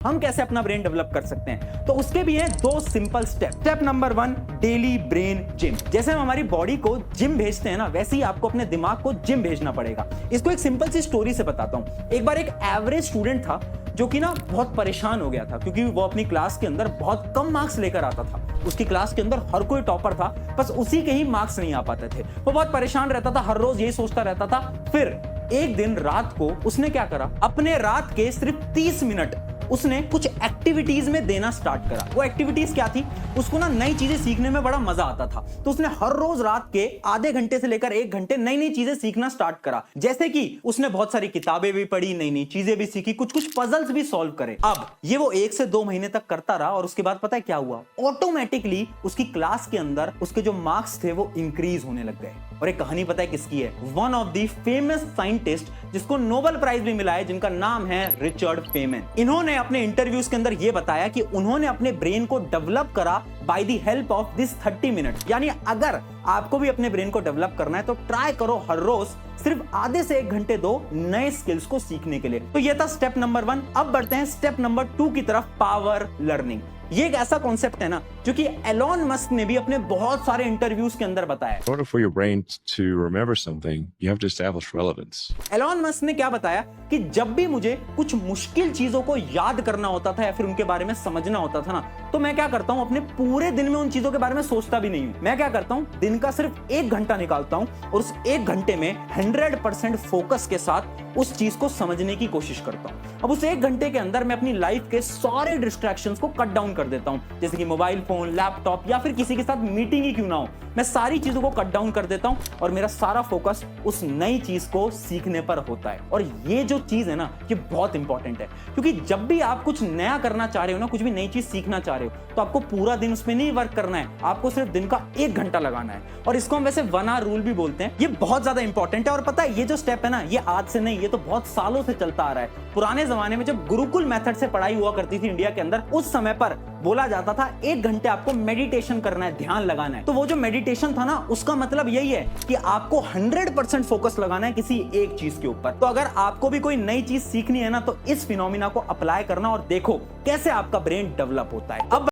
हम कैसे अपना ब्रेन डेवलप कर सकते हैं, तो उसके भी हैं दो simple step. Step number 1, daily brain gym. जैसे हम हमारी बॉडी को जिम भेजते हैं ना, वैसे ही आपको अपने दिमाग को जिम भेजना पड़ेगा। इसको एक सिंपल सी स्टोरी से बताता हूं। एक बार एक एवरेज स्टूडेंट था जो कि ना बहुत परेशान हो गया था, क्योंकि वो अपनी क्लास के अंदर बहुत कम मार्क्स लेकर आता था। उसकी क्लास के अंदर हर कोई टॉपर था, बस उसी के ही मार्क्स नहीं आ पाते थे। वो बहुत परेशान रहता था, हर रोज यही सोचता रहता था। फिर एक दिन रात को उसने क्या करा, अपने रात के सिर्फ 30 मिनट उसने कुछ एक्टिविटीज में देना स्टार्ट करा। वो एक्टिविटीज क्या थी, उसको ना नई चीजें सीखने में बड़ा मजा आता था, तो उसने हर रोज रात के आधे घंटे से लेकर 1 घंटे नई नई चीजें सीखना स्टार्ट करा। जैसे कि उसने बहुत सारी किताबें भी पढ़ी, नई नई चीजें भी सीखी, कुछ कुछ पजल्स भी सॉल्व करे। अब ये वो 1 से 2 महीने तक करता रहा, और उसके बाद पता है क्या हुआ, ऑटोमेटिकली उसकी क्लास के अंदर उसके जो मार्क्स थे वो इंक्रीज होने लग गए। और एक कहानी पता है किसकी है, one of the famous scientist जिसको नोबेल प्राइज भी मिला है, जिनका नाम है रिचर्ड फेमन। इन्होंने अपने इंटरव्यूज के अंदर यह बताया कि उन्होंने अपने ब्रेन को डेवलप करा by the help of this 30 minute. यानी अगर आपको भी अपने ब्रेन को डेवलप करना है तो ट्राई करो हर रोज सिर्फ आधे से 1 घंटे दो नए स्किल्स को सीखने के लिए। तो ये था स्टेप नंबर 1। अब बढ़ते हैं स्टेप नंबर 2 की तरफ, पावर लर्निंग। ये एक ऐसा कॉन्सेप्ट है ना जो कि एलॉन मस्क ने भी अपने बहुत सारे इंटरव्यूज के अंदर बताया। In order for your brain to remember something, you have to establish relevance. Elon Musk ने क्या बताया कि जब भी मुझे कुछ मुश्किल चीजों को याद करना होता था या फिर उनके बारे में समझना होता था ना, तो मैं क्या करता हूं, अपने पूरे दिन में उन चीजों के बारे में सोचता भी नहीं हूं। मैं क्या करता हूं, दिन का सिर्फ 1 घंटा निकालता हूं और उस 1 घंटे में 100% फोकस के साथ उस चीज को समझने की कोशिश करता हूं। अब उस 1 घंटे के अंदर मैं अपनी लाइफ के सारे डिस्ट्रैक्शंस को कट डाउन कर देता हूं, जैसे कि मोबाइल फोन, लैपटॉप या फिर किसी के साथ मीटिंग ही क्यों ना हो, मैं सारी चीजों को कट डाउन कर देता हूं और मेरा सारा फोकस उस नई चीज को सीखने पर होता है। और ये जो चीज है ना, ये बहुत इंपॉर्टेंट है, क्योंकि जब भी आप कुछ नया करना चाह रहे हो ना, कुछ भी नई चीज सीखना चाह रहे हो, तो आपको पूरा दिन उसमें नहीं वर्क करना है, आपको सिर्फ दिन का 1 घंटा लगाना है। और इसको हम वैसे 1 आवर रूल भी बोलते हैं। ये बहुत ज्यादा इंपॉर्टेंट है। और पता है, ये जो स्टेप है ना, ये आज से नहीं, ये तो बहुत सालों से चलता आ रहा है। पुराने जमाने में जब गुरुकुल मेथड से पढ़ाई हुआ करती थी इंडिया के अंदर, उस समय पर बोला जाता था 1 घंटे आपको मेडिटेशन करना है, ध्यान लगाना है। तो वो जो मेडिटेशन था ना, उसका मतलब यही है कि आपको 100% फोकस लगाना है किसी एक चीज के ऊपर। तो अगर आपको भी कोई नई चीज सीखनी है ना, तो इस फिनोमिना को अप्लाई करना और देखो कैसे आपका ब्रेन डेवलप होता है। अब